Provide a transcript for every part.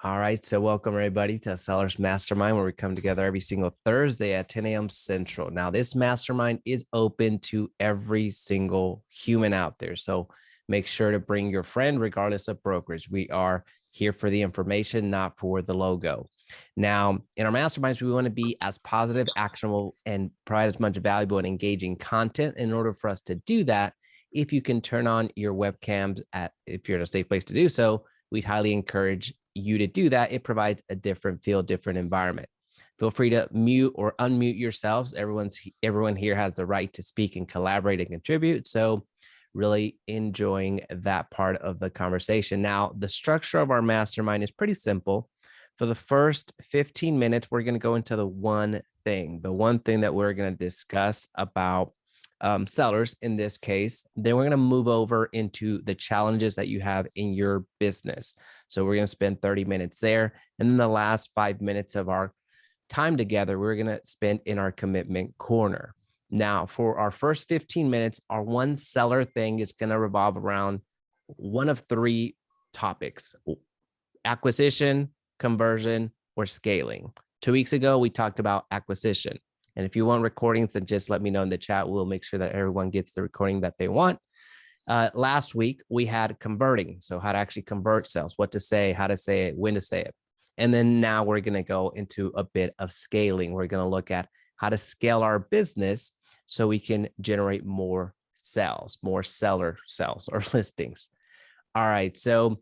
All right, so welcome everybody to Sellers Mastermind, where we come together every single Thursday at 10 a.m. Central. Now, this mastermind is open to every single human out there. So make sure to bring your friend, regardless of brokerage. We are here for the information, not for the logo. Now, in our masterminds, we want to be as positive, actionable, and provide as much valuable and engaging content. In order for us to do that, if you can turn on your webcams if you're in a safe place to do so, we'd highly encourage you to do that. It provides a different feel, different environment. Feel free to mute or unmute yourselves. Everyone here has the right to speak and collaborate and contribute. So really enjoying that part of the conversation. Now, the structure of our mastermind is pretty simple. For the first 15 minutes, we're going to go into the one thing that we're going to discuss about sellers in this case. Then we're going to move over into the challenges that you have in your business. So we're going to spend 30 minutes there. And then the last 5 minutes of our time together, we're going to spend in our commitment corner. Now, for our first 15 minutes, our one seller thing is going to revolve around one of three topics: acquisition, conversion, or scaling. 2 weeks ago, we talked about acquisition. And if you want recordings, then just let me know in the chat. We'll make sure that everyone gets the recording that they want. Last week, we had converting. So how to actually convert sales, what to say, how to say it, when to say it. And then now we're going to go into a bit of scaling. We're going to look at how to scale our business so we can generate more sales, more seller sales or listings. All right. So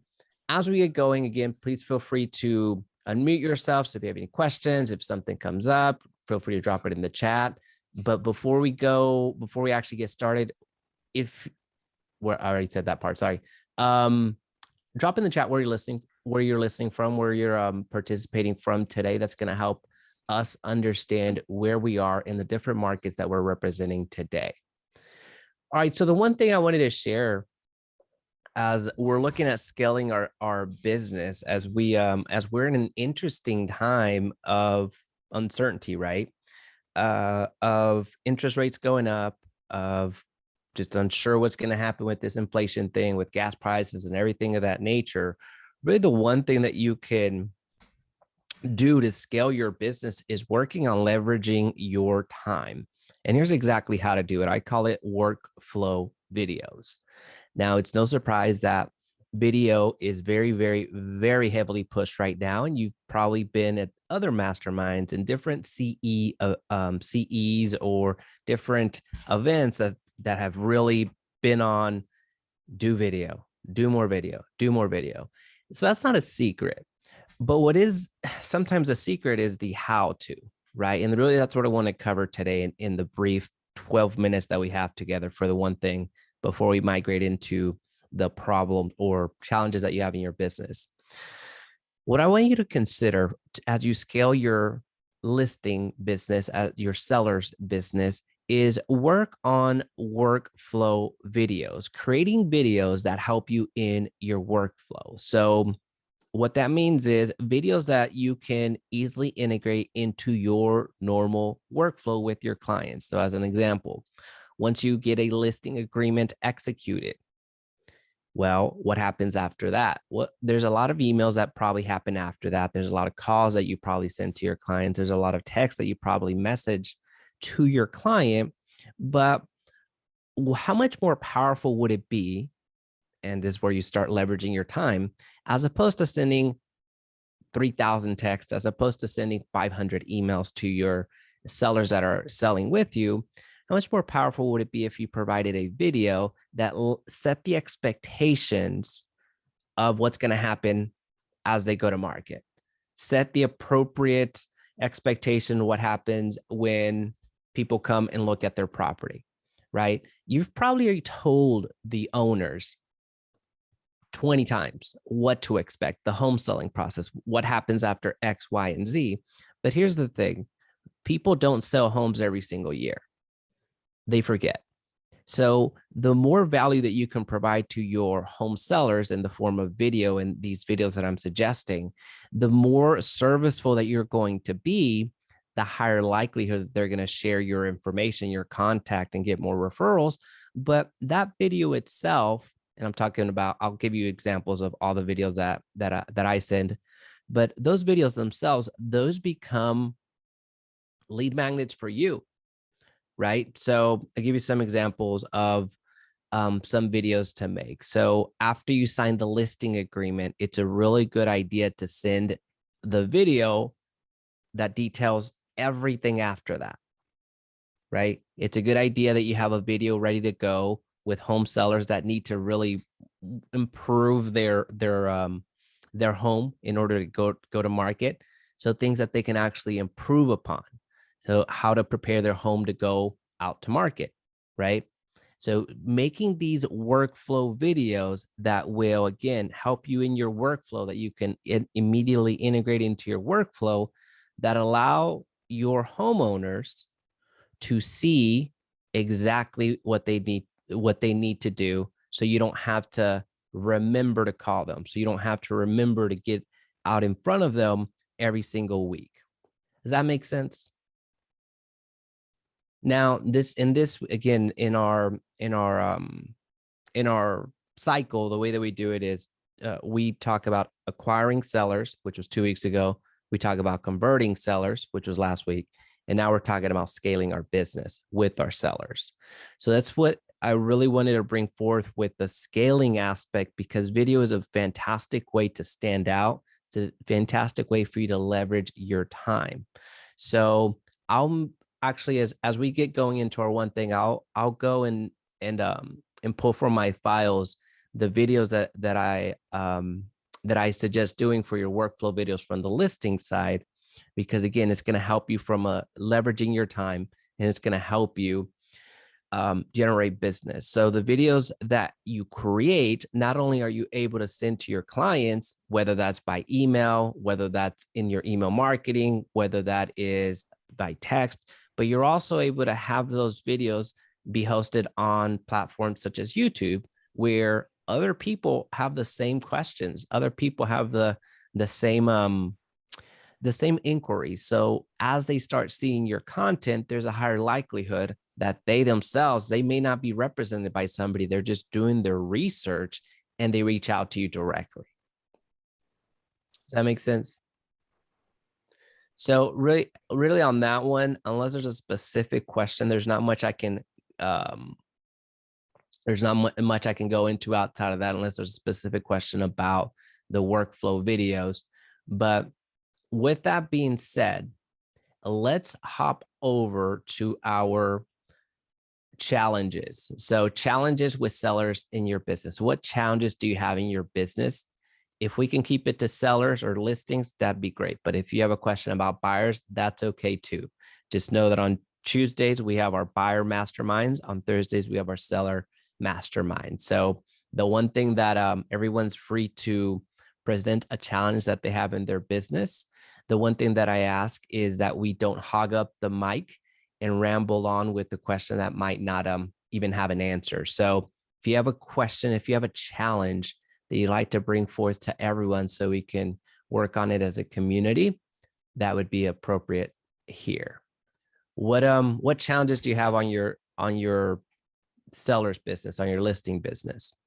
as we get going, again, please feel free to unmute yourself. So if you have any questions, if something comes up, feel free to drop it in the chat. But before we actually get started, I already said that part, sorry. Drop in the chat where you're listening from, where you're participating from today. That's going to help us understand where we are in the different markets that we're representing today. All right. So the one thing I wanted to share as we're looking at scaling our business, as we're in an interesting time of uncertainty, right? Of interest rates going up, of just unsure what's going to happen with this inflation thing, with gas prices and everything of that nature. Really, the one thing that you can do to scale your business is working on leveraging your time. And here's exactly how to do it. I call it workflow videos. Now, it's no surprise that video is very, very, very heavily pushed right now. And you've probably been at other masterminds and different CEs or different events that have really been on do video, do more video, do more video. So that's not a secret. But what is sometimes a secret is the how to, right? And really, that's what I want to cover today in the brief 12 minutes that we have together for the one thing before we migrate into the problem or challenges that you have in your business. What I want you to consider as you scale your listing business, your seller's business, is work on workflow videos, creating videos that help you in your workflow. So what that means is videos that you can easily integrate into your normal workflow with your clients. So as an example, once you get a listing agreement executed, well, what happens after that? Well, there's a lot of emails that probably happen after that. There's a lot of calls that you probably send to your clients. There's a lot of texts that you probably message to your client. But how much more powerful would it be? And this is where you start leveraging your time, as opposed to sending 3,000 texts, as opposed to sending 500 emails to your sellers that are selling with you. How much more powerful would it be if you provided a video that set the expectations of what's going to happen as they go to market? Set the appropriate expectation of what happens when people come and look at their property, right? You've probably already told the owners 20 times what to expect, the home selling process, what happens after X, Y, and Z. But here's the thing. People don't sell homes every single year. They forget. So the more value that you can provide to your home sellers in the form of video and these videos that I'm suggesting, the more serviceful that you're going to be, the higher likelihood that they're going to share your information, your contact, and get more referrals. But that video itself, and I'm talking about, I'll give you examples of all the videos that I send But those videos themselves, those become lead magnets for you, right? So I'll give you some examples of some videos to make. So after you sign the listing agreement, it's a really good idea to send the video that details everything after that, right? It's a good idea that you have a video ready to go with home sellers that need to really improve their home in order to go to market. So things that they can actually improve upon. So how to prepare their home to go out to market, right? So making these workflow videos that will, again, help you in your workflow, that you can immediately integrate into your workflow, that allow your homeowners to see exactly what they need to do, so you don't have to remember to call them, so you don't have to remember to get out in front of them every single week. Does that make sense? Now, this again, in our cycle, the way that we do it is we talk about acquiring sellers, which was 2 weeks ago. We talk about converting sellers, which was last week. And now we're talking about scaling our business with our sellers. So that's what I really wanted to bring forth with the scaling aspect, because video is a fantastic way to stand out. It's a fantastic way for you to leverage your time. So I'll actually, as we get going into our one thing, I'll go and pull from my files the videos that I suggest doing for your workflow videos from the listing side, because again, it's going to help you from leveraging your time, and it's going to help you generate business. So the videos that you create, not only are you able to send to your clients, whether that's by email, whether that's in your email marketing, whether that is by text, but you're also able to have those videos be hosted on platforms such as YouTube, where other people have the same questions. Other people have the same inquiries. So as they start seeing your content, there's a higher likelihood that they may not be represented by somebody. They're just doing their research and they reach out to you directly. Does that make sense? So really on that one, unless there's a specific question, there's not much I can go into outside of that, unless there's a specific question about the workflow videos. But with that being said, let's hop over to our challenges. So challenges with sellers in your business. What challenges do you have in your business? If we can keep it to sellers or listings, that'd be great. But if you have a question about buyers, that's okay too. Just know that on Tuesdays, we have our buyer masterminds. On Thursdays, we have our seller mastermind. So the one thing that everyone's free to present a challenge that they have in their business. The one thing that I ask is that we don't hog up the mic and ramble on with the question that might not even have an answer. So if you have a question, if you have a challenge that you'd like to bring forth to everyone so we can work on it as a community, that would be appropriate here. What challenges do you have on your seller's business, on your listing business?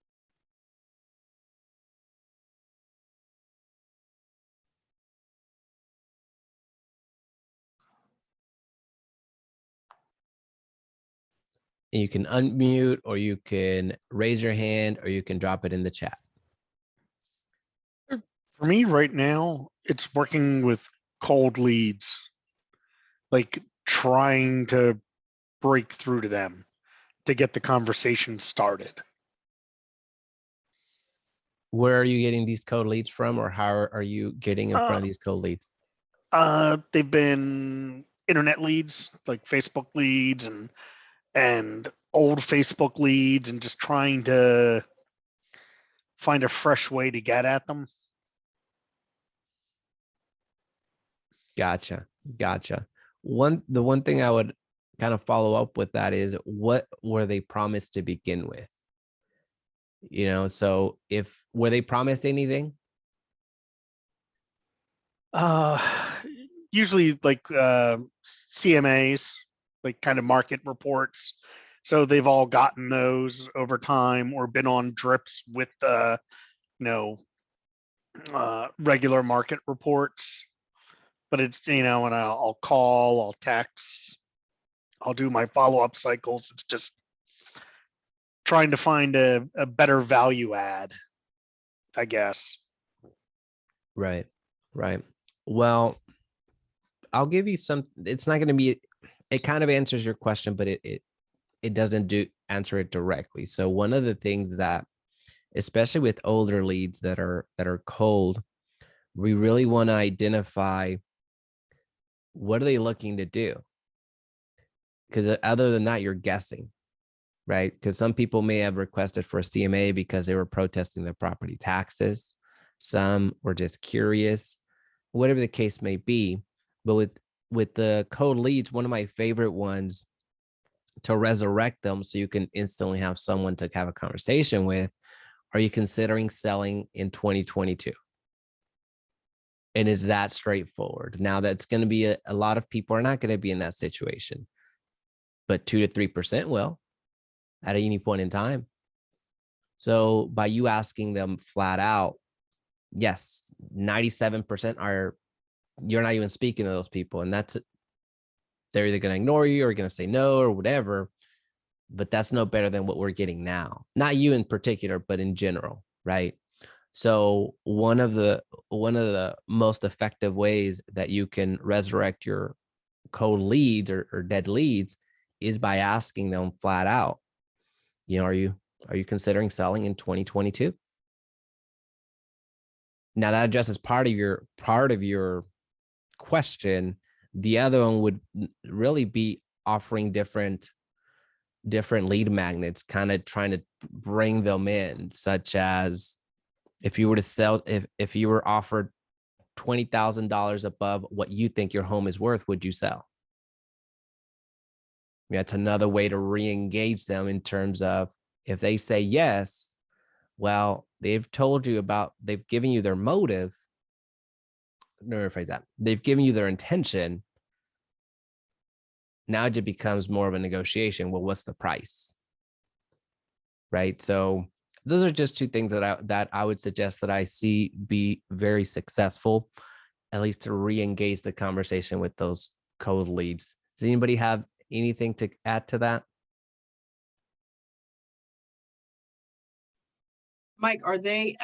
And you can unmute, or you can raise your hand, or you can drop it in the chat. For me right now, it's working with cold leads, like trying to break through to them to get the conversation started. Where are you getting these cold leads from, or how are you getting in front of these cold leads? They've been internet leads, like Facebook leads and old Facebook leads, and just trying to find a fresh way to get at them. Gotcha. The one thing I would kind of follow up with that is, what were they promised to begin with? So were they promised anything? Usually like CMAs, like kind of market reports. So they've all gotten those over time, or been on drips with regular market reports, but it's, and I'll call, I'll text, I'll do my follow-up cycles. It's just trying to find a better value add, I guess. Right. Right. Well, I'll give you some, it's not going to be, it kind of answers your question, but it doesn't answer it directly. So one of the things that, especially with older leads that are cold, we really want to identify what are they looking to do? Because other than that, you're guessing, right? Because some people may have requested for a CMA because they were protesting their property taxes. Some were just curious, whatever the case may be. But with the cold leads, one of my favorite ones to resurrect them so you can instantly have someone to have a conversation with. Are you considering selling in 2022? And is that straightforward? Now, that's going to be a lot of people are not going to be in that situation, but 2 to 3% will at any point in time. So by you asking them flat out, yes, 97% are, you're not even speaking to those people. And that's, they're either going to ignore you or going to say no or whatever. But that's no better than what we're getting now. Not you in particular, but in general, right? So one of the most effective ways that you can resurrect your cold leads or dead leads is by asking them flat out, are you considering selling in 2022? Now that addresses part of your question. The other one would really be offering different lead magnets, kind of trying to bring them in, such as if you were to sell, if you were offered $20,000 above what you think your home is worth, would you sell? That's another way to re-engage them in terms of, if they say yes, well, they've given you their motive. No, rephrase that. They've given you their intention. Now it just becomes more of a negotiation. Well, what's the price? Right. So those are just two things that I would suggest that I see be very successful, at least to re-engage the conversation with those cold leads. Does anybody have anything to add to that? Mike, are they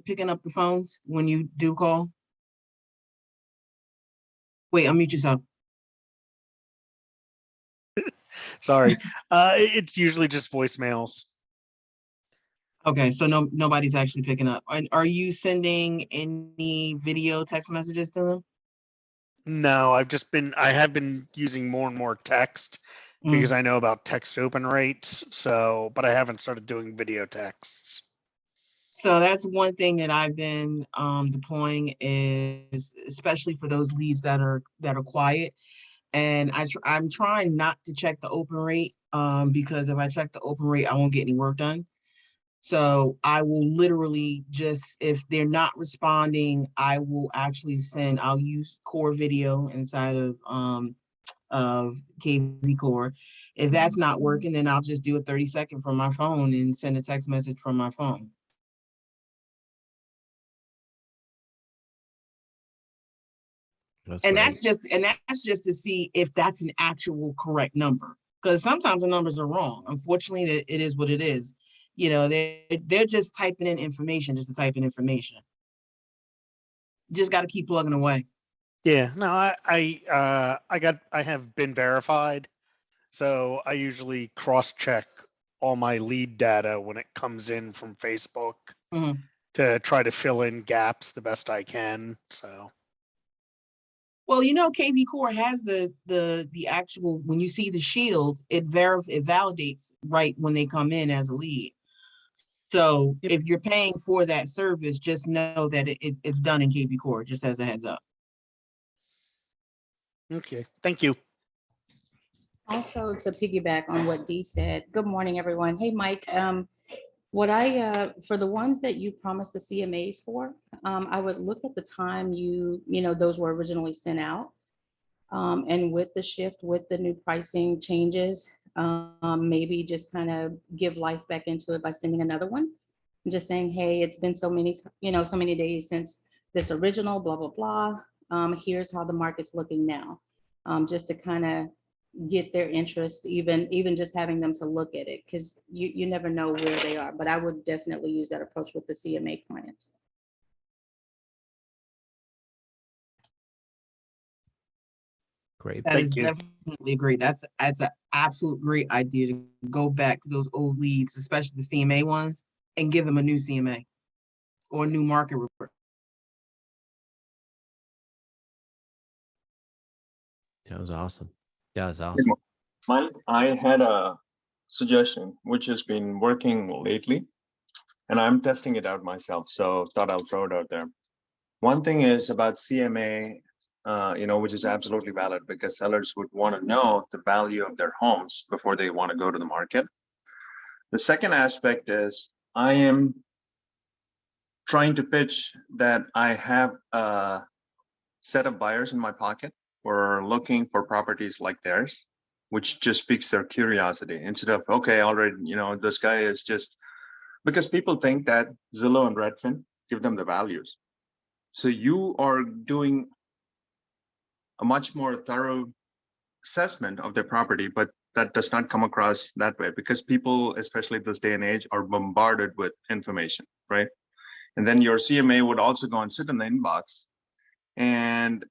picking up the phones when you do call? Wait, unmute yourself. Sorry. It's usually just voicemails. Okay, so nobody's actually picking up. Are you sending any video text messages to them? No, I have been using more and more text because I know about text open rates. So, but I haven't started doing video texts. So that's one thing that I've been deploying, is especially for those leads that are quiet. And I'm trying not to check the open rate, because if I check the open rate, I won't get any work done. So I will literally just, if they're not responding, I will actually I'll use core video inside of KV Core. If that's not working, then I'll just do a 30-second from my phone and send a text message from my phone. And that's just to see if that's an actual correct number, because sometimes the numbers are wrong. Unfortunately, it is what it is. They're just typing in information just to type in information. Just got to keep plugging away. Yeah, no, I have been verified, so I usually cross-check all my lead data when it comes in from Facebook to try to fill in gaps the best I can. So, well, KV Core has the actual, when you see the shield, it validates right when they come in as a lead. So if you're paying for that service, just know that it's done in KV Core, just as a heads up. Okay, thank you. Also, to piggyback on what Dee said, good morning, everyone. Hey, Mike. For the ones that you promised the CMAs for, I would look at the time those were originally sent out. And with the shift, with the new pricing changes, maybe just kind of give life back into it by sending another one. just saying, hey, it's been so many, so many days since this original, blah, blah, blah. Here's how the market's looking now. Just to kind of get their interest, even just having them to look at it, because you never know where they are. But I would definitely use that approach with the CMA clients. Great. That is Thank you. definitely great. That's an absolute great idea to go back to those old leads, especially the CMA ones, and give them a new CMA or a new market report. That was awesome. That was awesome. Mike, I had a suggestion which has been working lately, and I'm testing it out myself, so thought I'll throw it out there. One thing is about CMA, which is absolutely valid because sellers would want to know the value of their homes before they want to go to the market. The second aspect is I am trying to pitch that I have a set of buyers in my pocket who are looking for properties like theirs, which just piques their curiosity instead of, okay, already, this guy is just, because people think that Zillow and Redfin give them the values. So you are doing a much more thorough assessment of their property, but that does not come across that way because people, especially this day and age, are bombarded with information, right? And then your CMA would also go and sit in the inbox. And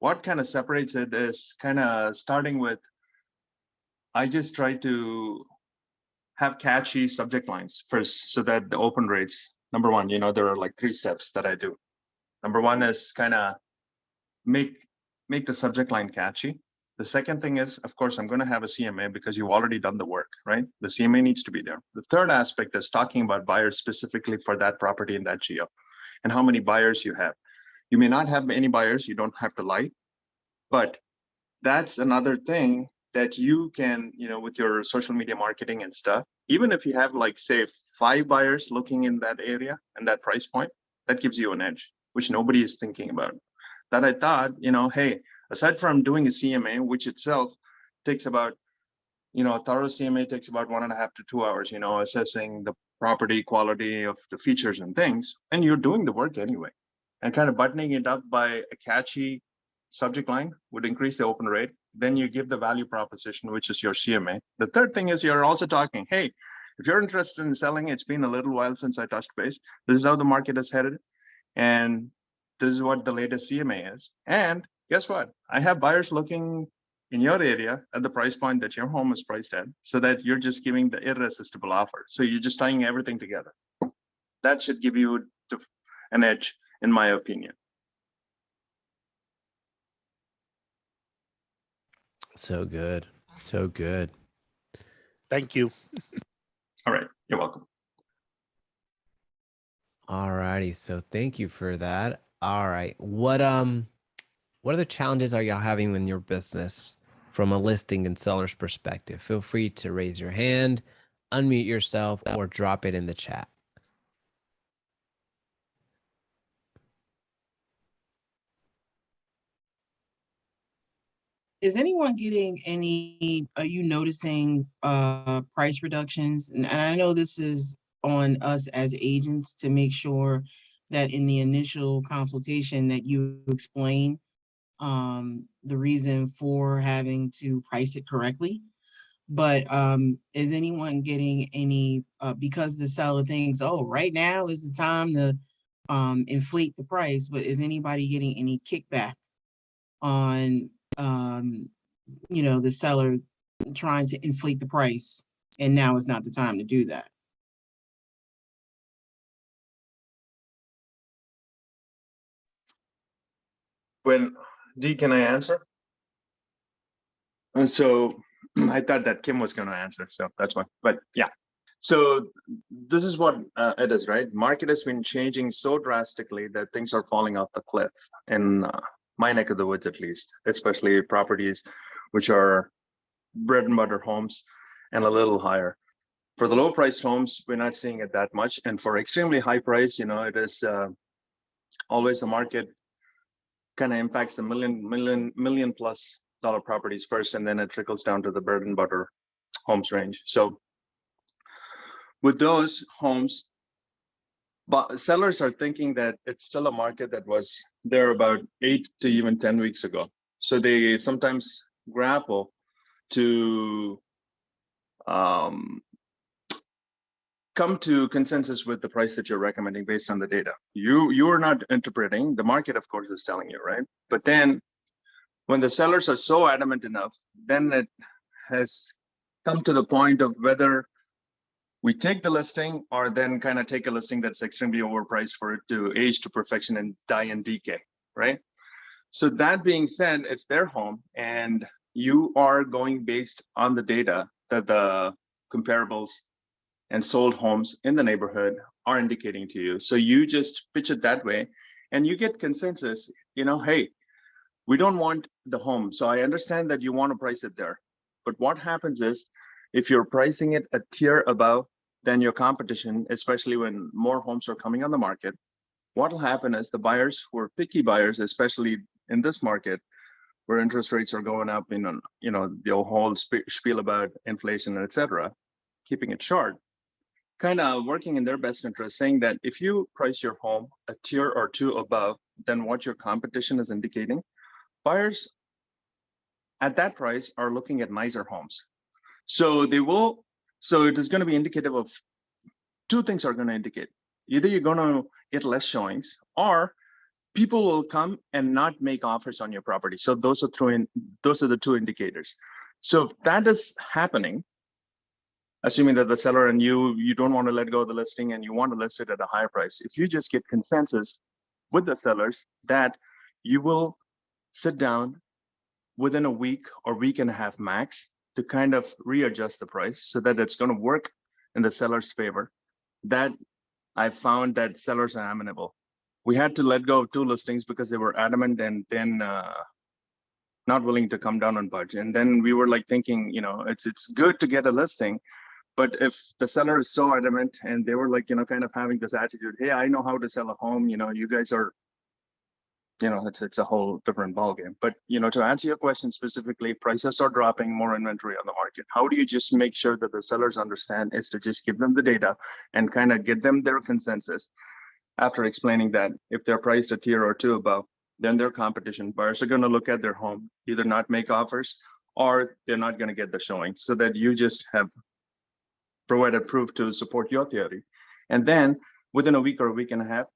what kind of separates it is kind of starting with, I just try to have catchy subject lines first so that the open rates, number one, there are like 3 steps that I do. Number one is kind of make the subject line catchy. The second thing is, of course, I'm going to have a CMA because you've already done the work, right? The CMA needs to be there. The third aspect is talking about buyers specifically for that property in that geo and how many buyers you have. You may not have any buyers, you don't have to lie, but that's another thing that you can, with your social media marketing and stuff, even if you have like, say, 5 buyers looking in that area and that price point, that gives you an edge, which nobody is thinking about. That I thought, hey, aside from doing a CMA, which itself takes about, a thorough CMA takes about 1.5 to 2 hours, assessing the property quality of the features and things, and you're doing the work anyway. And kind of buttoning it up by a catchy subject line would increase the open rate. Then you give the value proposition, which is your CMA. The third thing is you're also talking, hey, if you're interested in selling, it's been a little while since I touched base. This is how the market is headed. And this is what the latest CMA is. And guess what? I have buyers looking in your area at the price point that your home is priced at, so that you're just giving the irresistible offer. So you're just tying everything together. That should give you an edge, in my opinion. So good. So good. Thank you. All right. You're welcome. All righty. So thank you for that. All right. What other challenges are y'all having in your business from a listing and seller's perspective? Feel free to raise your hand, unmute yourself, or drop it in the chat. Is anyone getting any, are you noticing price reductions? And I know this is on us as agents to make sure that in the initial consultation that you explain the reason for having to price it correctly. But is anyone getting any, because the seller thinks, oh, right now is the time to inflate the price, but is anybody getting any kickback on the seller trying to inflate the price and now is not the time to do that? Dee, can I answer? And so I thought that Kim was going to answer, so that's why. But yeah, so this is what it is, right? Market has been changing so drastically that things are falling off the cliff in my neck of the woods, at least, especially properties which are bread and butter homes and a little higher. For the low priced homes, we're not seeing it that much. And for extremely high price, it is always the market kind of impacts the million plus dollar properties first, and then it trickles down to the bread and butter homes range. So with those homes, But sellers are thinking that it's still a market that was there about 8 to even 10 weeks ago. So they sometimes grapple to come to consensus with the price that you're recommending based on the data. You are not interpreting, the market of course is telling you, right? But then when the sellers are so adamant enough, then it has come to the point of whether we take the listing or then kind of take a listing that's extremely overpriced for it to age to perfection and die and decay, right? So that being said, it's their home and you are going based on the data that the comparables and sold homes in the neighborhood are indicating to you. So you just pitch it that way and you get consensus, hey, we don't want the home. So I understand that you want to price it there. But what happens is if you're pricing it a tier above than your competition, especially when more homes are coming on the market, what will happen is the buyers who are picky buyers, especially in this market, where interest rates are going up, the whole spiel about inflation, etc., keeping it short, kind of working in their best interest, saying that if you price your home a tier or two above than what your competition is indicating, buyers at that price are looking at nicer homes. So it is going to be indicative of two things are going to indicate. Either you're going to get less showings or people will come and not make offers on your property. So those are the two indicators. So if that is happening, assuming that the seller and you don't want to let go of the listing and you want to list it at a higher price, if you just get consensus with the sellers that you will sit down within a week or week and a half max to kind of readjust the price so that it's going to work in the seller's favor, that I found that sellers are amenable. We had to let go of 2 listings because they were adamant and then not willing to come down on budget. And then we were like thinking, it's good to get a listing, but if the seller is so adamant and they were like, kind of having this attitude, hey, I know how to sell a home, you guys are, it's a whole different ballgame. But, to answer your question specifically, prices are dropping, more inventory on the market. How do you just make sure that the sellers understand is to just give them the data and kind of get them their consensus after explaining that if they're priced a tier or 2 above, then their competition buyers are going to look at their home, either not make offers or they're not going to get the showing, so that you just have provided proof to support your theory. And then within a week or a week and a half,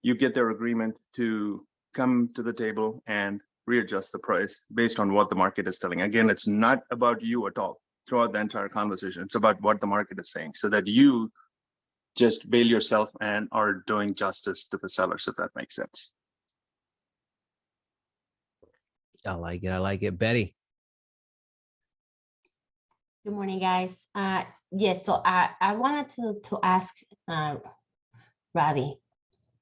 you get their agreement to come to the table and readjust the price based on what the market is telling. Again, it's not about you at all throughout the entire conversation. It's about what the market is saying, so that you just bail yourself and are doing justice to the sellers, if that makes sense. I like it. Betty. Good morning, guys. Yes, so I wanted to ask Ravi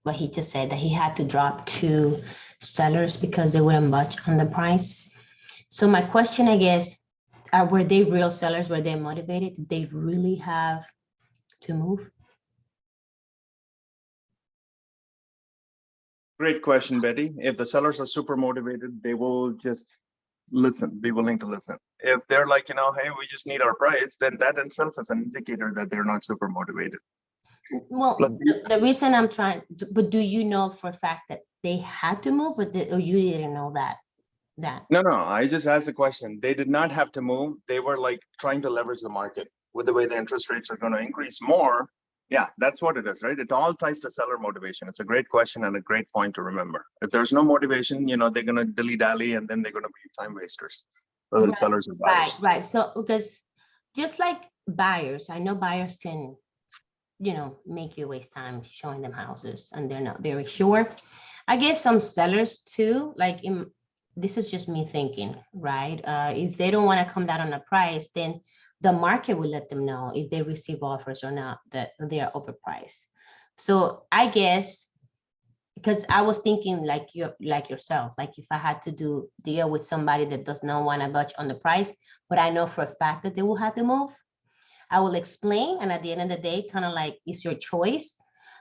what he just said, that he had to drop 2 sellers because they wouldn't budge on the price. So my question, I guess, were they real sellers? Were they motivated? Did they really have to move? Great question, Betty. If the sellers are super motivated, they will just listen, be willing to listen. If they're like, hey, we just need our price, then that in itself is an indicator that they're not super motivated. Well, the reason I'm trying, but do you know for a fact that they had to move, or you didn't know that? No, I just asked the question. They did not have to move. They were like trying to leverage the market with the way the interest rates are going to increase more. Yeah, that's what it is, right? It all ties to seller motivation. It's a great question and a great point to remember. If there's no motivation, they're going to dilly-dally and then they're going to be time wasters, whether it's sellers or buyers. Right. So because just like buyers, I know buyers can, make you waste time showing them houses and they're not very sure. I guess some sellers too, like this is just me thinking, right? If they don't want to come down on the price, then the market will let them know if they receive offers or not that they are overpriced. So I guess, because I was thinking like yourself, like if I had to deal with somebody that does not want to budge on the price, but I know for a fact that they will have to move, I will explain. And at the end of the day, kind of like, it's your choice.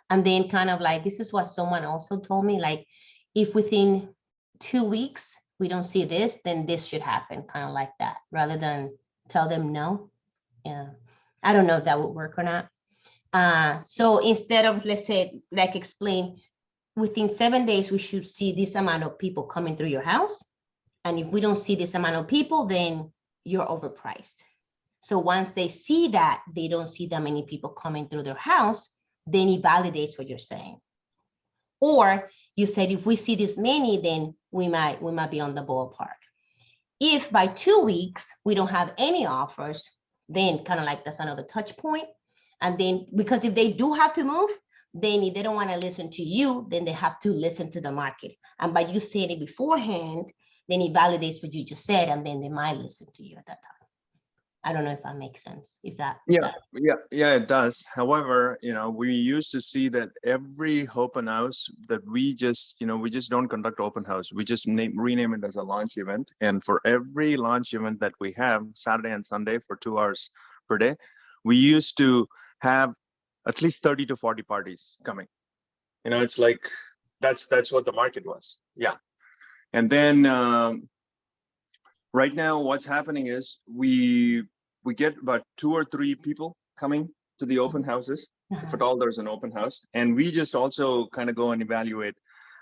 And then kind of like, this is what someone also told me, like, if within 2 weeks, we don't see this, then this should happen, kind of like that, rather than tell them no. Yeah, I don't know if that would work or not. So instead of, let's say, like explain, within 7 days, we should see this amount of people coming through your house. And if we don't see this amount of people, then you're overpriced. So once they see that they don't see that many people coming through their house, then it validates what you're saying. Or you said, if we see this many, then we might be on the ballpark. If by 2 weeks we don't have any offers, then kind of like that's another touch point. And then, because if they do have to move, then if they don't want to listen to you, then they have to listen to the market. And by you saying it beforehand, then it validates what you just said, and then they might listen to you at that time. I don't know if that makes sense. If that, Yeah, it does. However, we used to see that every open house that we just don't conduct open house. We just rename it as a launch event. And for every launch event that we have, Saturday and Sunday for 2 hours per day, we used to have at least 30 to 40 parties coming. It's like, that's what the market was. Yeah. And then right now, what's happening is we get about 2 or 3 people coming to the open houses, if at all there's an open house, and we just also kind of go and evaluate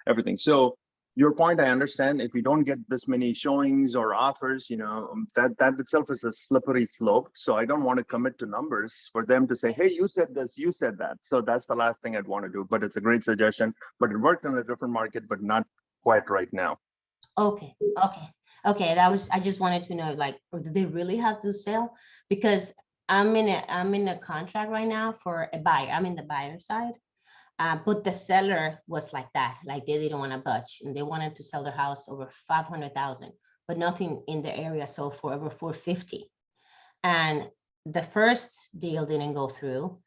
everything. So your point, I understand. If we don't get this many showings or offers, that itself is a slippery slope. So I don't want to commit to numbers for them to say, hey, you said this, you said that. So that's the last thing I'd want to do. But it's a great suggestion. But it worked in a different market, but not quite right now. Okay. I just wanted to know, like, do they really have to sell? Because I'm in a contract right now for a buyer. I'm in the buyer side. But the seller was like that, like they didn't want to budge, and they wanted to sell their house over 500,000, but nothing in the area sold for over 450. And the first deal didn't go through.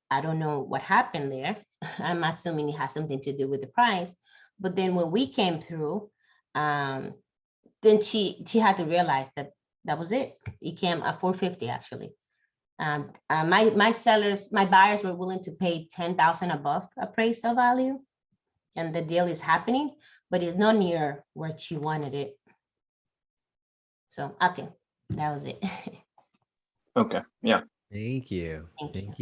I don't know what happened there. I'm assuming it has something to do with the price. But then when we came through, then she had to realize that was it. It came at 450 actually. And my buyers were willing to pay 10,000 above appraisal value, and the deal is happening, but it's not near where she wanted it. So okay, that was it. Okay. Yeah. Thank you.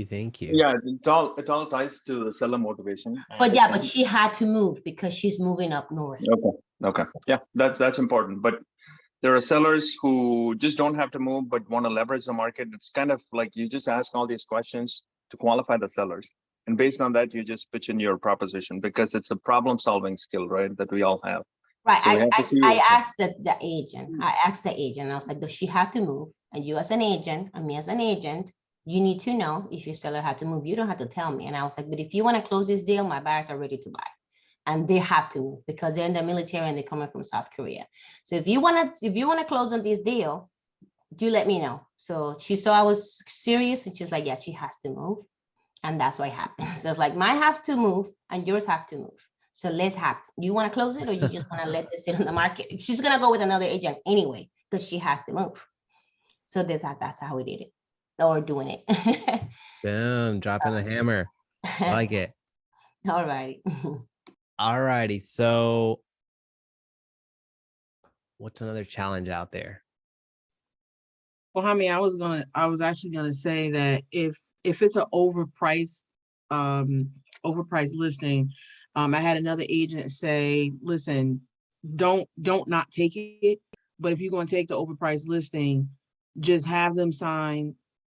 Thank you. Yeah, it all ties to the seller motivation. But she had to move because she's moving up north. Okay. Yeah, that's important. But there are sellers who just don't have to move, but want to leverage the market. It's kind of like you just ask all these questions to qualify the sellers. And based on that, you just pitch in your proposition, because it's a problem solving skill, right? That we all have. Right. So I asked the agent. I asked the agent. I was like, does she have to move? And you as an agent, and me as an agent, you need to know if your seller had to move. You don't have to tell me. And I was like, but if you want to close this deal, my buyers are ready to buy. And they have to move because they're in the military and they're coming from South Korea. So if you want to close on this deal, do let me know. So she saw I was serious, and she's like, yeah, she has to move. And that's what happened. So it's like, mine has to move and yours have to move. So let's have, you want to close it, or you just want to let this sit on the market? She's going to go with another agent anyway, because she has to move. So that's how we did it, or doing it. Boom, dropping the hammer. I like it. All right. All righty. So what's another challenge out there? Well, I mean, I was actually gonna say that if it's an overpriced listing, I had another agent say, listen, don't not take it, but if you're gonna take the overpriced listing, just have them sign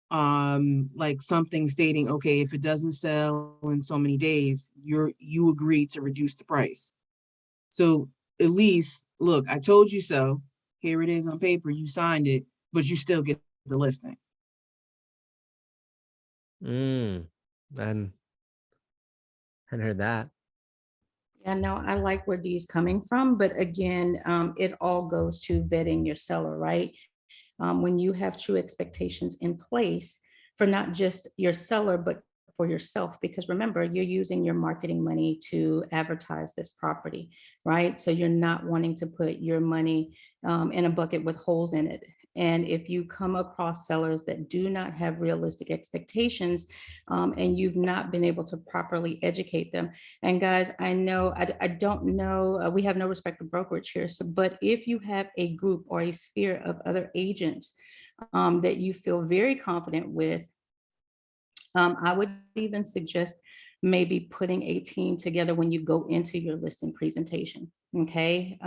like something stating, okay, if it doesn't sell in so many days, you agree to reduce the price. So at least, look, I told you so. Here it is on paper, you signed it, but you still get the listing. And hadn't heard that. Yeah, no, I like where Dee's coming from, but again, it all goes to vetting your seller, right? When you have true expectations in place for not just your seller, but for yourself, because remember, you're using your marketing money to advertise this property, right? So you're not wanting to put your money in a bucket with holes in it. And if you come across sellers that do not have realistic expectations, and you've not been able to properly educate them. And guys, I know, I don't know, we have no respect for brokerage here. So, but if you have a group or a sphere of other agents that you feel very confident with, I would even suggest maybe putting a team together when you go into your listing presentation, okay?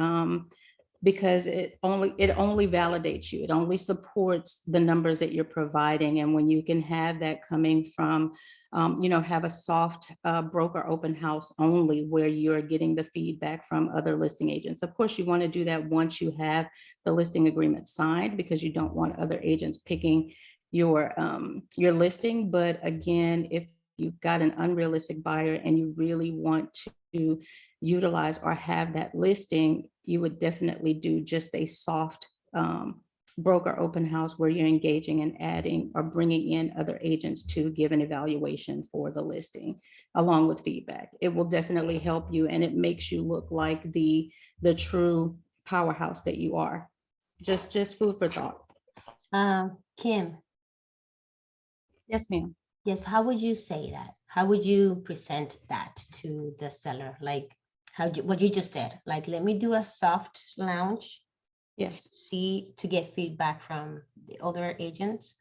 Because it only validates you. It only supports the numbers that you're providing. And when you can have that coming from, have a soft broker open house only where you're getting the feedback from other listing agents. Of course, you want to do that once you have the listing agreement signed, because you don't want other agents picking your listing. But again, if you've got an unrealistic buyer and you really want to utilize or have that listing, you would definitely do just a soft broker open house where you're engaging and adding or bringing in other agents to give an evaluation for the listing along with feedback. It will definitely help you, and it makes you look like the true powerhouse that you are. Just food for thought. Kim, Yes, ma'am. yes, how would you say that? How would you present that to the seller? Like what you just said, like, let me do a soft launch, Yes. to get feedback from the other agents.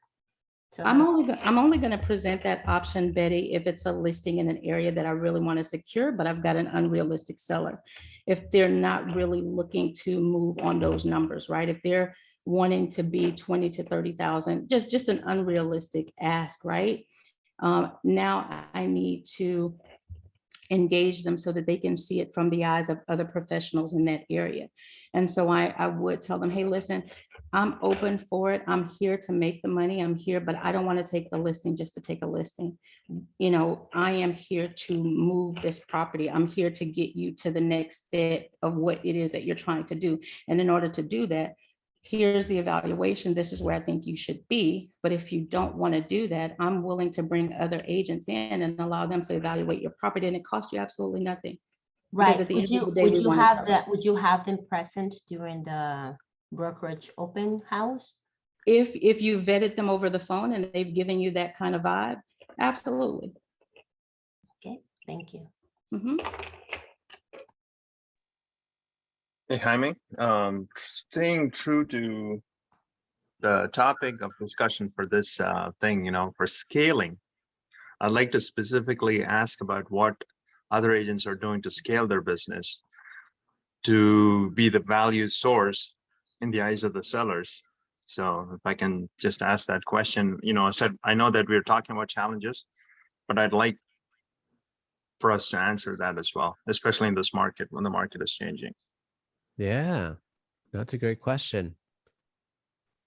So I'm only going to present that option, Betty, if it's a listing in an area that I really want to secure, but I've got an unrealistic seller. If they're not really looking to move on those numbers, right? If they're wanting to be 20 to 30,000, just an unrealistic ask, right? Now I need to engage them so that they can see it from the eyes of other professionals in that area. And so I would tell them, hey, listen, I'm open for it. I'm here to make the money. I'm here, but I don't want to take the listing just to take a listing. I am here to move this property. I'm here to get you to the next step of what it is that you're trying to do. And in order to do that, here's the evaluation. This is where I think you should be. But if you don't want to do that, I'm willing to bring other agents in and allow them to evaluate your property. And it costs you absolutely nothing. right, At the would end of the day, would we you wanna have sell it. that? Would you have them present during the brokerage open house? If you vetted them over the phone and they've given you that kind of vibe, absolutely. Okay, thank you. Mhm. Hey, Jaime, staying true to the topic of discussion for this thing, for scaling, I'd like to specifically ask about what other agents are doing to scale their business to be the value source in the eyes of the sellers. So if I can just ask that question, I know that we're talking about challenges, but I'd like for us to answer that as well, especially in this market when the market is changing. Yeah, that's a great question.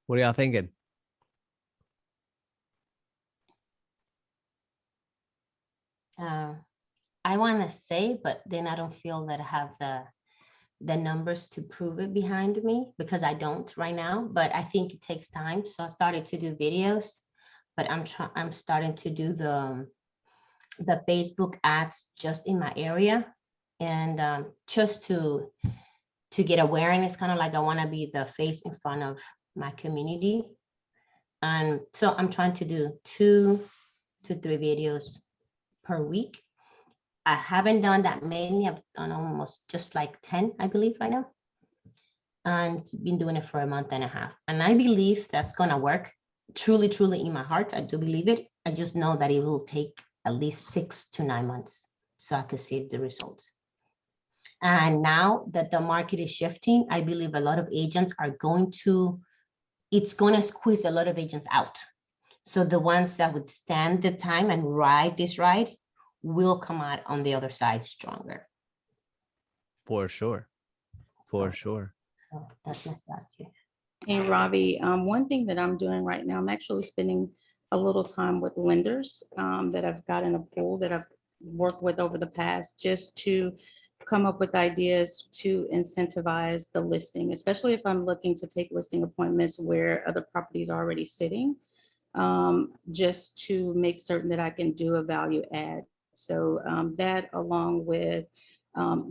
What are y'all thinking? I want to say, but then I don't feel that I have the numbers to prove it behind me, because I don't right now, but I think it takes time. So I started to do videos, but I'm starting to do the Facebook ads just in my area, and just to get awareness, kind of like I want to be the face in front of my community. And so I'm trying to do 2 to 3 videos per week. I haven't done that many. I've done almost just like 10, I believe, right now. And been doing it for a month and a half. And I believe that's gonna work. Truly, truly in my heart, I do believe it. I just know that it will take at least 6 to 9 months so I can see the results. And now that the market is shifting, I believe a lot of agents are it's going to squeeze a lot of agents out. So the ones that would stand the time and ride this ride will come out on the other side stronger. For sure. For sure. So that's my strategy. Hey, Ravi, one thing that I'm doing right now, I'm actually spending a little time with lenders that I've got in a pool that I've worked with over the past, just to come up with ideas to incentivize the listing, especially if I'm looking to take listing appointments where other properties are already sitting, just to make certain that I can do a value add. So that, along with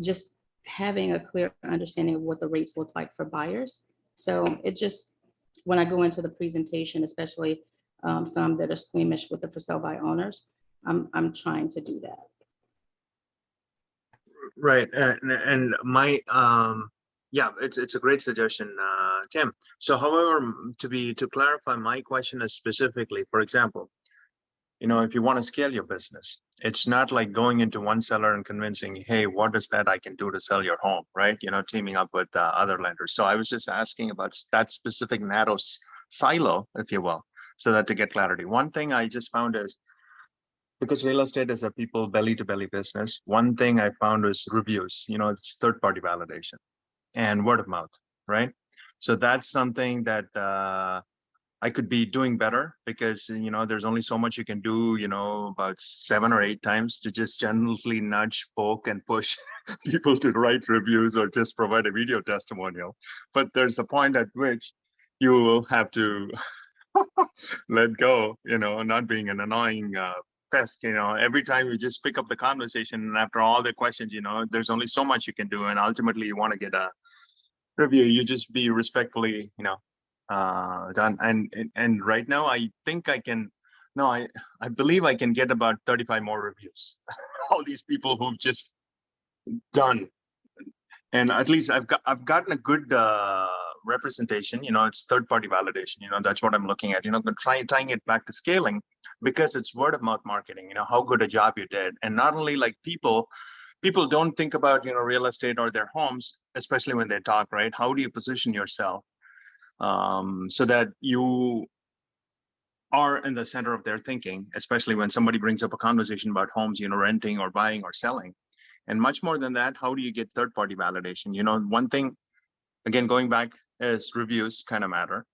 just having a clear understanding of what the rates look like for buyers. So it just, when I go into the presentation, especially some that are squeamish with the for sale by owners, I'm trying to do that. Right, and my it's a great suggestion, Kim. So, however, to clarify, my question is specifically, for example, if you want to scale your business, it's not like going into one seller and convincing, hey, what is that I can do to sell your home, right? Teaming up with other lenders. So I was just asking about that specific narrow silo, if you will, so that to get clarity. One thing I just found is, because real estate is a people belly to belly business, one thing I found was reviews. It's third party validation and word of mouth, right? So that's something that I could be doing better, because there's only so much you can do, about 7 or 8 times to just gently nudge, poke, and push people to write reviews or just provide a video testimonial. But there's a point at which you will have to let go, not being an annoying pest. Every time you just pick up the conversation, and after all the questions, there's only so much you can do, and ultimately you want to get a review. You just be respectfully, done. And right now I think I can. No, I believe I can get about 35 more reviews. All these people who've just done, and at least I've gotten a good representation. It's third party validation. That's what I'm looking at. But tying it back to scaling, because it's word of mouth marketing. How good a job you did, and not only like people don't think about real estate or their homes, especially when they talk, right? How do you position yourself so that you are in the center of their thinking, especially when somebody brings up a conversation about homes, renting or buying or selling? And much more than that, how do you get third party validation? One thing, again, going back, is reviews kind of matter,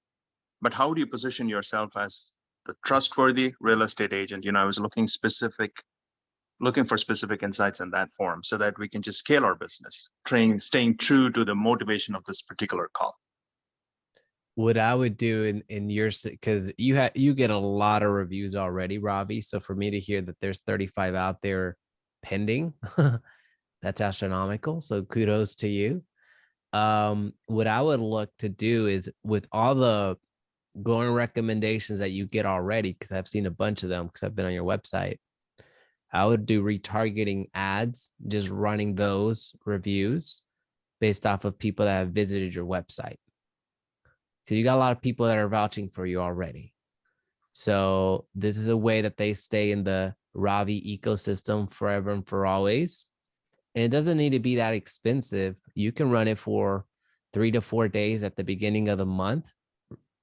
but how do you position yourself as the trustworthy real estate agent? I was looking for specific insights in that form, so that we can just scale our business, staying true to the motivation of this particular call. What I would do in your, because you get a lot of reviews already, Ravi. So for me to hear that there's 35 out there pending, that's astronomical. So kudos to you. What I would look to do is, with all the glowing recommendations that you get already, because I've seen a bunch of them because I've been on your website, I would do retargeting ads, just running those reviews based off of people that have visited your website. Because you got a lot of people that are vouching for you already. So this is a way that they stay in the Ravi ecosystem forever and for always. And it doesn't need to be that expensive. You can run it for 3 to 4 days at the beginning of the month.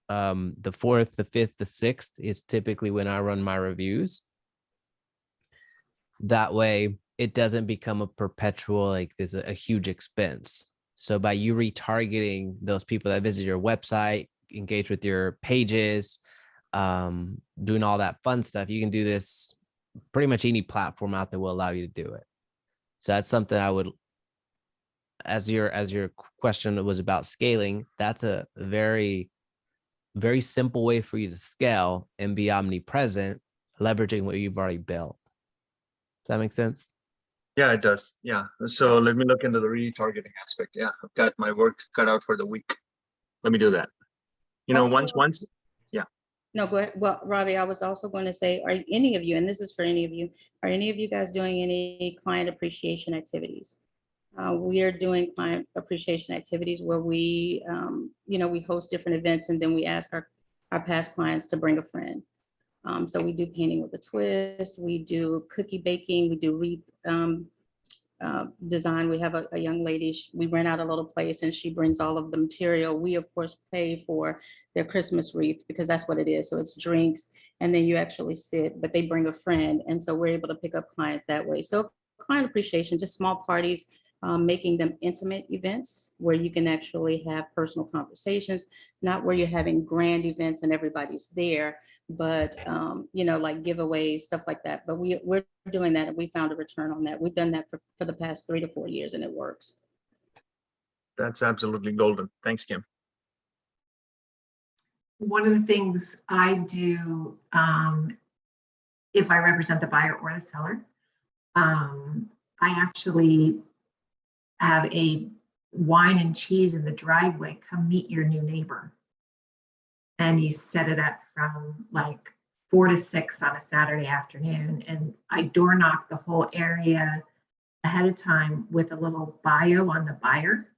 The 4th, the 5th, the 6th is typically when I run my reviews. That way it doesn't become a perpetual, like there's a huge expense. So by you retargeting those people that visit your website, engage with your pages, doing all that fun stuff, you can do this pretty much any platform out there will allow you to do it. So that's something I would, as your question was about scaling, that's a very, very simple way for you to scale and be omnipresent, leveraging what you've already built. Does that make sense? Yeah, it does. Yeah. So let me look into the retargeting aspect. Yeah, I've got my work cut out for the week. Let me do that. Once. Yeah. No, go ahead. Well, Ravi, I was also going to say, are any of you, and this is for any of you, are any of you guys doing any client appreciation activities? We are doing client appreciation activities where we, we host different events, and then we ask our past clients to bring a friend. So we do painting with a twist, we do cookie baking, we do wreath design. We have a young lady, we rent out a little place and she brings all of the material. We of course pay for their Christmas wreath because that's what it is. So it's drinks and then you actually sit, but they bring a friend. And so we're able to pick up clients that way. So client appreciation, just small parties, making them intimate events where you can actually have personal conversations, not where you're having grand events and everybody's there, but like giveaways, stuff like that. But we're doing that and we found a return on that. We've done that for the past 3 to 4 years and it works. That's absolutely golden. Thanks, Kim. One of the things I do if I represent the buyer or the seller, I actually have a wine and cheese in the driveway. Come meet your new neighbor. And you set it up from like 4 to 6 on a Saturday afternoon. And I door knock the whole area ahead of time with a little bio on the buyer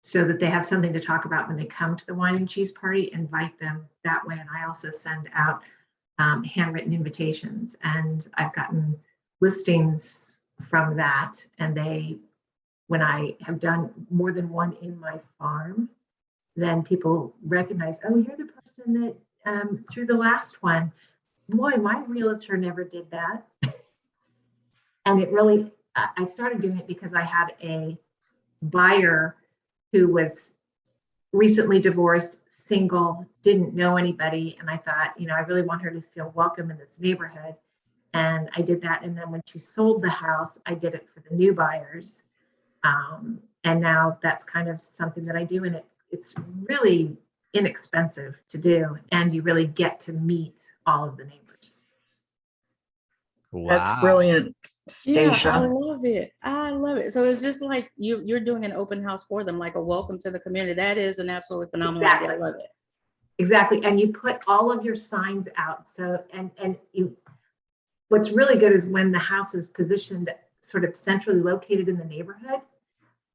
so that they have something to talk about when they come to the wine and cheese party. Invite them that way. And I also send out handwritten invitations, and I've gotten listings from that. And when I have done more than one in my farm, then people recognize, oh, you're the person that through the last one. Boy, my realtor never did that. And it really, I started doing it because I had a buyer who was recently divorced, single, didn't know anybody. And I thought, I really want her to feel welcome in this neighborhood. And I did that. And then when she sold the house, I did it for the new buyers. And now that's kind of something that I do. And it's really inexpensive to do. And you really get to meet all of the neighbors. That's Wow. brilliant, Yeah, I Stacia. love it. I love it. So it's just like you're doing an open house for them, like a welcome to the community. That is an absolutely phenomenal idea. I love it. Exactly. And you put all of your signs out. So, what's really good is when the house is positioned sort of centrally located in the neighborhood,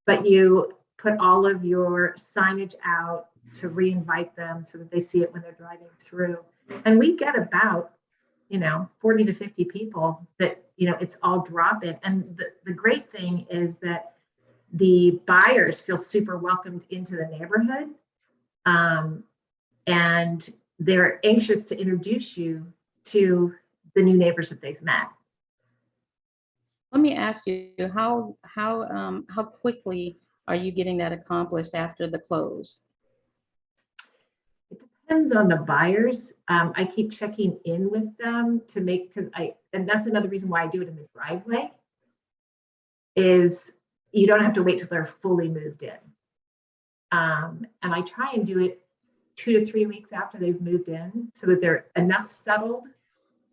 but you put all of your signage out to re-invite them so that they see it when they're driving through. And we get about 40 to 50 people that, it's all drop-in. And the great thing is that the buyers feel super welcomed into the neighborhood. And they're anxious to introduce you to the new neighbors that they've met. Let me ask you, how quickly are you getting that accomplished after the close? It depends on the buyers. I keep checking in with them to make, and that's another reason why I do it in the driveway, is you don't have to wait till they're fully moved in. And I try and do it 2 to 3 weeks after they've moved in so that they're enough settled,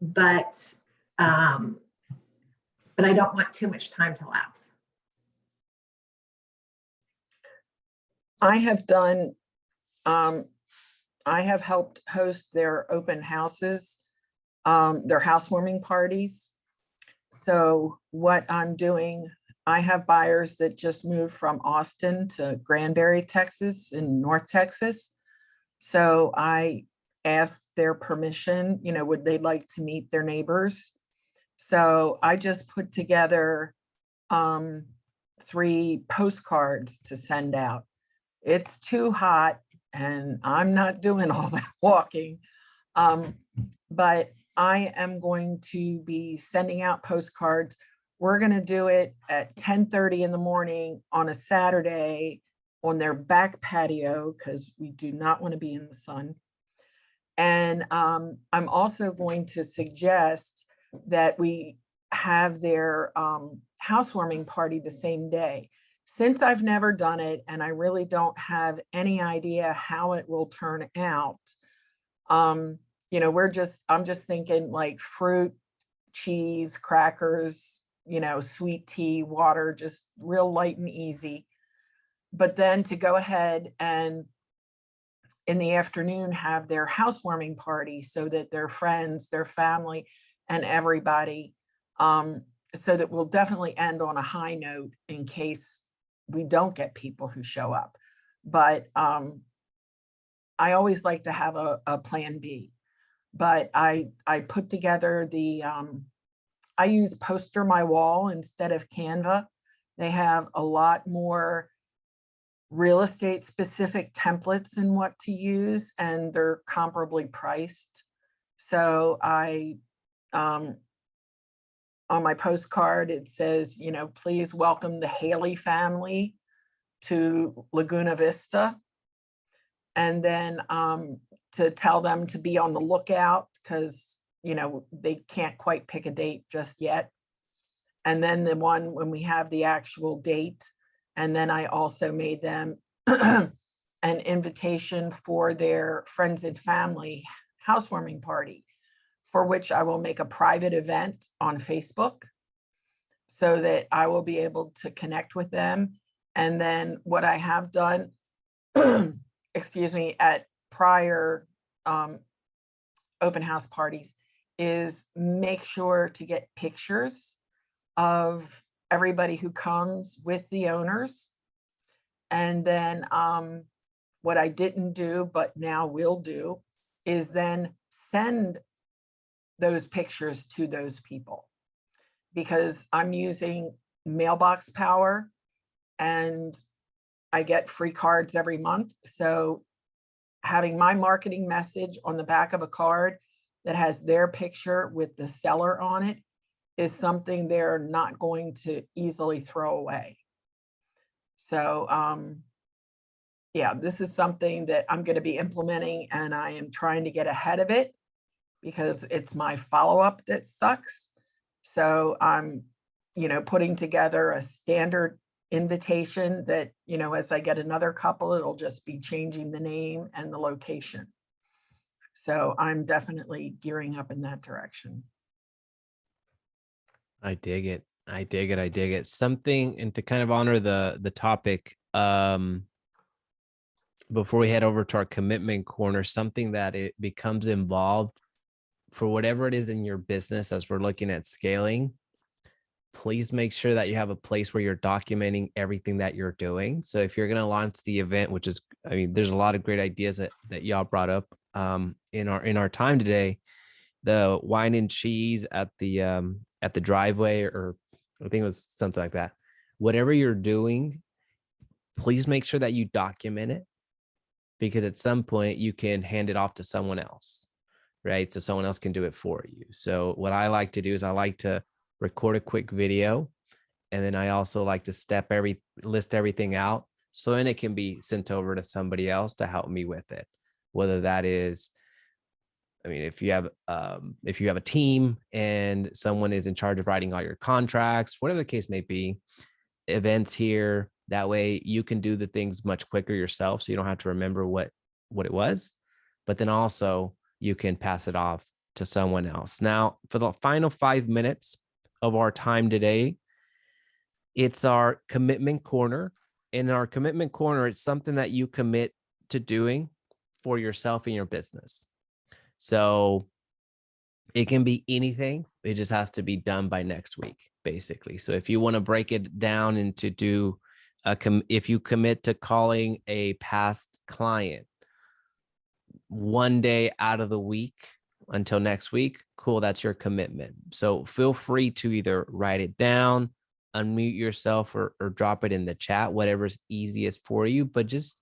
but I don't want too much time to lapse. I have helped host their open houses, their housewarming parties. So what I'm doing, I have buyers that just moved from Austin to Granbury, Texas, in North Texas. So I asked their permission, would they like to meet their neighbors? So I just put together 3 postcards to send out. It's too hot and I'm not doing all that walking. But I am going to be sending out postcards. We're going to do it at 10:30 in the morning on a Saturday on their back patio because we do not want to be in the sun. And I'm also going to suggest that we have their housewarming party the same day. Since I've never done it and I really don't have any idea how it will turn out, I'm just thinking like fruit, cheese, crackers, sweet tea, water, just real light and easy. But then to go ahead and in the afternoon have their housewarming party so that their friends, their family, and everybody, so that we'll definitely end on a high note in case we don't get people who show up. But I always like to have a plan B. But I put together I use Poster My Wall instead of Canva. They have a lot more real estate specific templates and what to use, and they're comparably priced. So on my postcard, it says, please welcome the Haley family to Laguna Vista. And then to tell them to be on the lookout because, they can't quite pick a date just yet. And then the one when we have the actual date. And then I also made them an invitation for their friends and family housewarming party, for which I will make a private event on Facebook so that I will be able to connect with them. And then what I have done, excuse me, at prior open house parties is make sure to get pictures of everybody who comes with the owners. And then what I didn't do, but now will do, is then send those pictures to those people, because I'm using mailbox power and I get free cards every month. So having my marketing message on the back of a card that has their picture with the seller on it is something they're not going to easily throw away. So yeah, this is something that I'm going to be implementing, and I am trying to get ahead of it because it's my follow-up that sucks. So I'm, putting together a standard invitation that, as I get another couple, it'll just be changing the name and the location. So I'm definitely gearing up in that direction. I dig it. I dig it. I dig it. Something, and to kind of honor the topic, before we head over to our commitment corner, something that it becomes involved for whatever it is in your business as we're looking at scaling, please make sure that you have a place where you're documenting everything that you're doing. So if you're going to launch the event, which is, there's a lot of great ideas that y'all brought up in our time today, the wine and cheese at the driveway, or I think it was something like that. Whatever you're doing, please make sure that you document it, because at some point you can hand it off to someone else, right? So someone else can do it for you. So what I like to do is I like to record a quick video, and then I also like to list everything out, so then it can be sent over to somebody else to help me with it. Whether that is, if you have a team and someone is in charge of writing all your contracts, whatever the case may be, events here. That way you can do the things much quicker yourself, so you don't have to remember what it was, but then also you can pass it off to someone else. Now, for the final 5 minutes of our time today, it's our commitment corner. In our commitment corner, it's something that you commit to doing for yourself and your business. So it can be anything. It just has to be done by next week, basically. So if you want to break it down into if you commit to calling a past client one day out of the week until next week, cool, that's your commitment. So feel free to either write it down, unmute yourself, or drop it in the chat, whatever's easiest for you. But this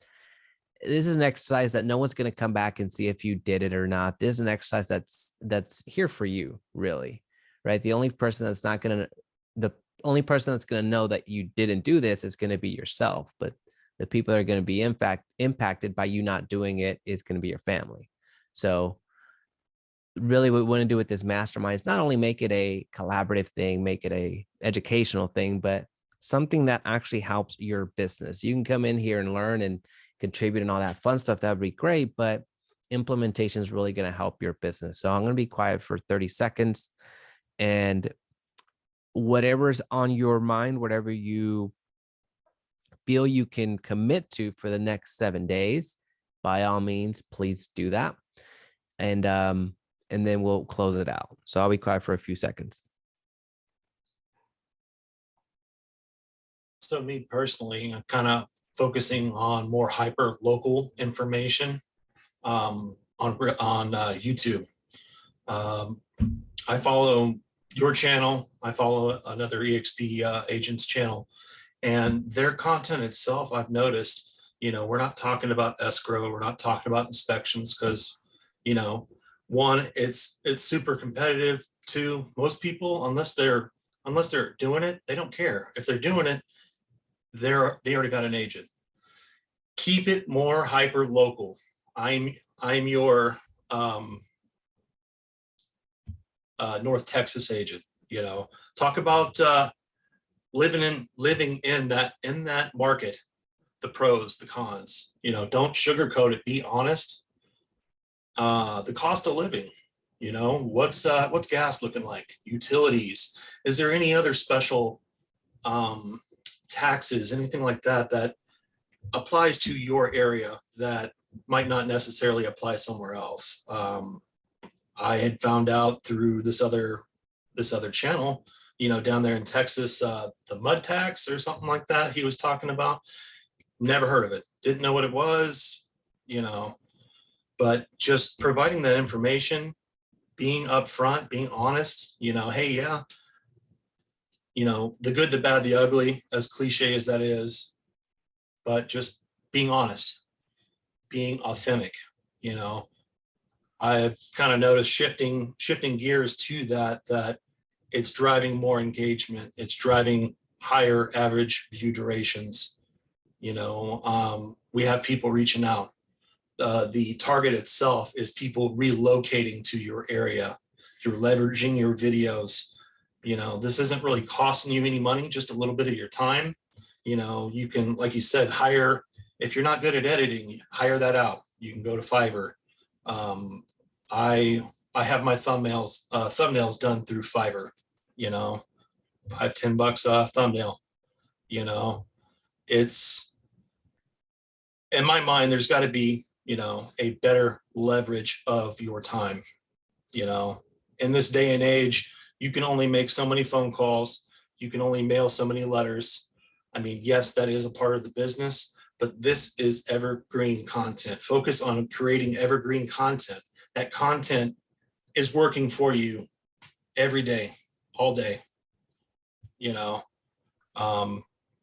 is an exercise that no one's going to come back and see if you did it or not. This is an exercise that's here for you, really, right? The only person that's going to know that you didn't do this is going to be yourself. But the people that are going to be impacted by you not doing it is going to be your family. So really what we want to do with this mastermind is not only make it a collaborative thing, make it a educational thing, but something that actually helps your business. You can come in here and learn and contribute and all that fun stuff. That would be great, but implementation is really going to help your business. So I'm going to be quiet for 30 seconds, and whatever's on your mind, whatever you feel you can commit to for the next 7 days, by all means, please do that. And then we'll close it out. So I'll be quiet for a few seconds. So me personally, I'm kind of focusing on more hyper local information on YouTube. I follow your channel. I follow another EXP agent's channel, and their content itself, I've noticed, we're not talking about escrow. We're not talking about inspections because, one, it's super competitive. Two, most people, unless they're doing it, they don't care. If they're doing it, they already got an agent. Keep it more hyper local. I'm your North Texas agent. Talk about living in that market, the pros, the cons. Don't sugarcoat it. Be honest. The cost of living. What's gas looking like? Utilities. Is there any other special taxes, anything like that applies to your area that might not necessarily apply somewhere else? I had found out through this other channel, down there in Texas, the mud tax or something like that he was talking about. Never heard of it. Didn't know what it was, but just providing that information, being upfront, being honest, hey, yeah, the good, the bad, the ugly, as cliche as that is, but just being honest, being authentic. I've kind of noticed shifting gears to that it's driving more engagement. It's driving higher average view durations. We have people reaching out. The target itself is people relocating to your area. You're leveraging your videos. This isn't really costing you any money, just a little bit of your time. You can, like you said, hire, if you're not good at editing, hire that out. You can go to Fiverr. I have my thumbnails done through Fiverr, $5, $10 a thumbnail. It's, in my mind, there's got to be, a better leverage of your time. In this day and age, you can only make so many phone calls. You can only mail so many letters. I mean, yes, that is a part of the business, but this is evergreen content. Focus on creating evergreen content. That content is working for you every day, all day.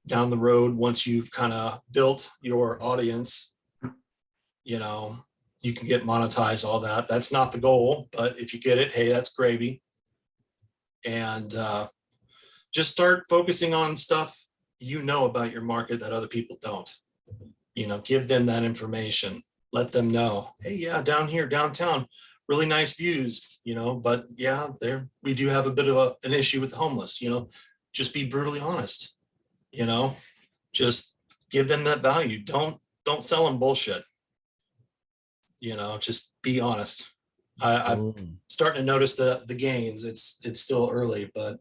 Down the road, once you've kind of built your audience, you can get monetized, all that. That's not the goal, but if you get it, hey, that's gravy. And just start focusing on stuff about your market that other people don't. Give them that information. Let them know, hey, yeah, down here, downtown, really nice views, but yeah, we do have a bit of an issue with the homeless. Just be brutally honest. Just give them that value. Don't sell them bullshit. Just be honest. I'm starting to notice the gains. It's still early, but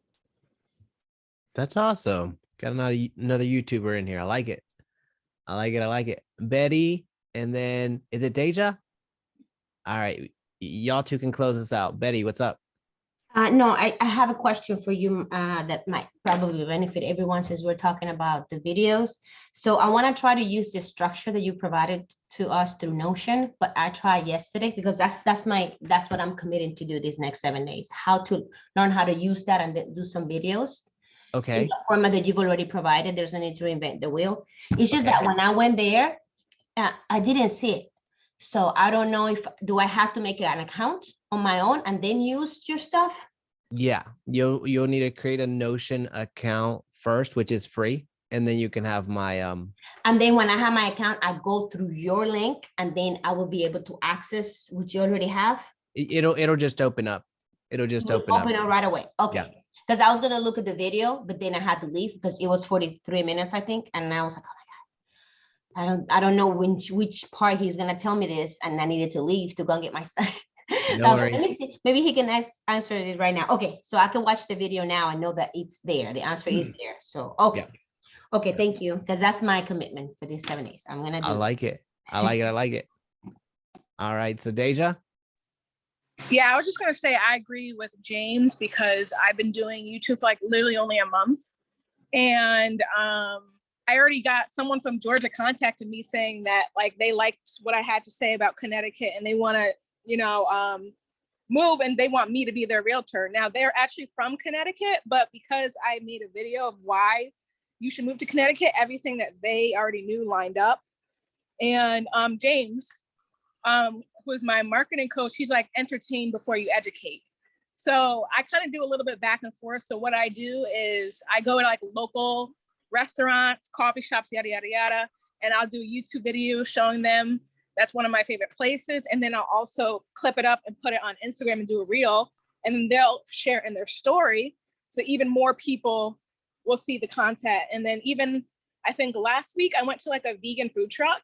That's awesome. Got another YouTuber in here. I like it. I like it. Betty, and then is it Deja? All right. Y'all two can close this out. Betty, what's up? No, I have a question for you that might probably benefit everyone since we're talking about the videos. So I want to try to use the structure that you provided to us through Notion, but I tried yesterday because that's what I'm committing to do these next 7 days. How to learn how to use that and then do some videos. Okay. In the format that you've already provided. There's no need to reinvent the wheel. It's just that when I went there, I didn't see it. So I don't know do I have to make an account on my own and then use your stuff? Yeah, you'll need to create a Notion account first, which is free, and then you can have my And then when I have my account, I go through your link, and then I will be able to access what you already have. It'll just open up. It'll just open up right away. Okay. Yeah. Because I was gonna look at the video, but then I had to leave because it was 43 minutes, I think, and I was like, oh my God, I don't know which part he's gonna tell me this, and I needed to leave to go and get my son. No Let me worries. see. Maybe he can answer it right now. Okay, so I can watch the video now and know that it's there. The answer is there. So okay. Yeah. Okay, thank you. Because that's my commitment for these 7 days. I'm gonna do I like it. I like it. All right. So Deja. Yeah, I was just gonna say I agree with James because I've been doing YouTube for like literally only a month, and I already got someone from Georgia contacted me saying that like they liked what I had to say about Connecticut and they want to move and they want me to be their realtor. Now they're actually from Connecticut, but because I made a video of why you should move to Connecticut, everything that they already knew lined up. And James, who is my marketing coach, he's like, entertain before you educate. So I kind of do a little bit back and forth. So what I do is I go to like local restaurants, coffee shops, yada, yada, yada. And I'll do YouTube videos showing them that's one of my favorite places. And then I'll also clip it up and put it on Instagram and do a reel. And then they'll share in their story. So even more people will see the content. And then even, I think last week I went to like a vegan food truck.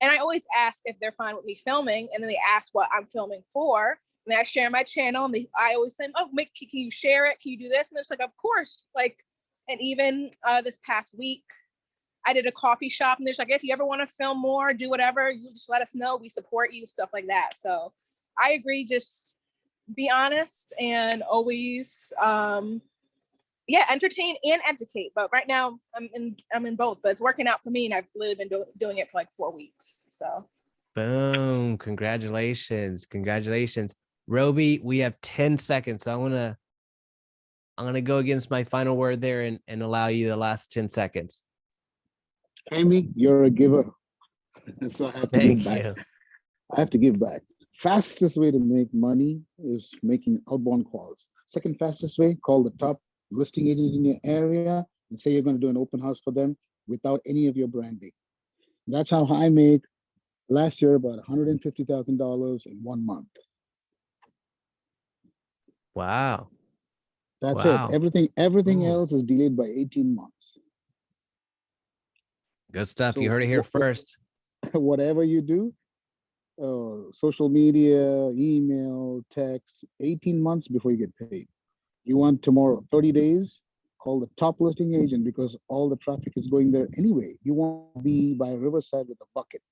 And I always ask if they're fine with me filming. And then they ask what I'm filming for. And then I share my channel. And I always say, oh, can you share it? Can you do this? And it's like, of course. Like, and even this past week, I did a coffee shop. And there's like, if you ever want to film more, do whatever, you just let us know. We support you, stuff like that. So I agree. Just be honest and always, entertain and educate. But right now I'm in both, but it's working out for me. And I've literally been doing it for like 4 weeks. So. Boom. Congratulations. Roby, we have 10 seconds. So I'm gonna go against my final word there and allow you the last 10 seconds. Amy, you're a giver. So I have to Thank give back. you. I have to give back. Fastest way to make money is making outbound calls. Second fastest way, call the top listing agent in your area and say you're going to do an open house for them without any of your branding. That's how I made last year about $150,000 in 1 month. Wow. That's Wow. it. Everything Ooh. else is delayed by 18 months. Good stuff. So You heard it here first. whatever you do, social media, email, text, 18 months before you get paid. You want tomorrow, 30 days, call the top listing agent because all the traffic is going there anyway. You want to be by a riverside with a bucket.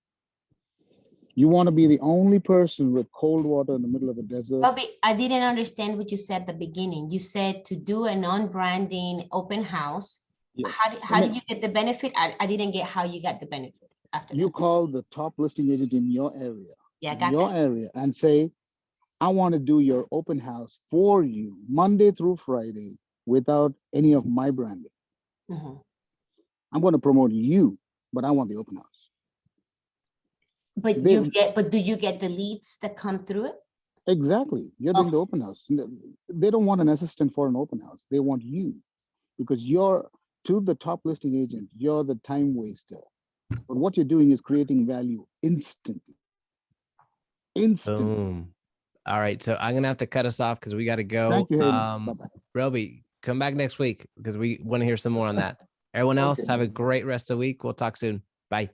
You want to be the only person with cold water in the middle of a desert. Bobby, I didn't understand what you said at the beginning. You said to do a non-branding open house. Yes. How did you get the benefit? I didn't get how you got the benefit after You that. call the top listing agent in your area. Yeah, I in got your that. area and say, I want to do your open house for you Monday through Friday without any of my branding. Mhm. I'm going to promote you, but I want the open house. But do you get the leads that come through it? Exactly. You're doing Okay. the open house. They don't want an assistant for an open house. They want you because you're to the top listing agent. You're the time waster. But what you're doing is creating value instantly. Instantly. Boom. All right. So I'm gonna have to cut us off because we got to go. Thank you, Hayden. Bye-bye. Roby, come back next week because we want to hear some more on that. Everyone else, Okay. have a great rest of the week. We'll talk soon. Bye.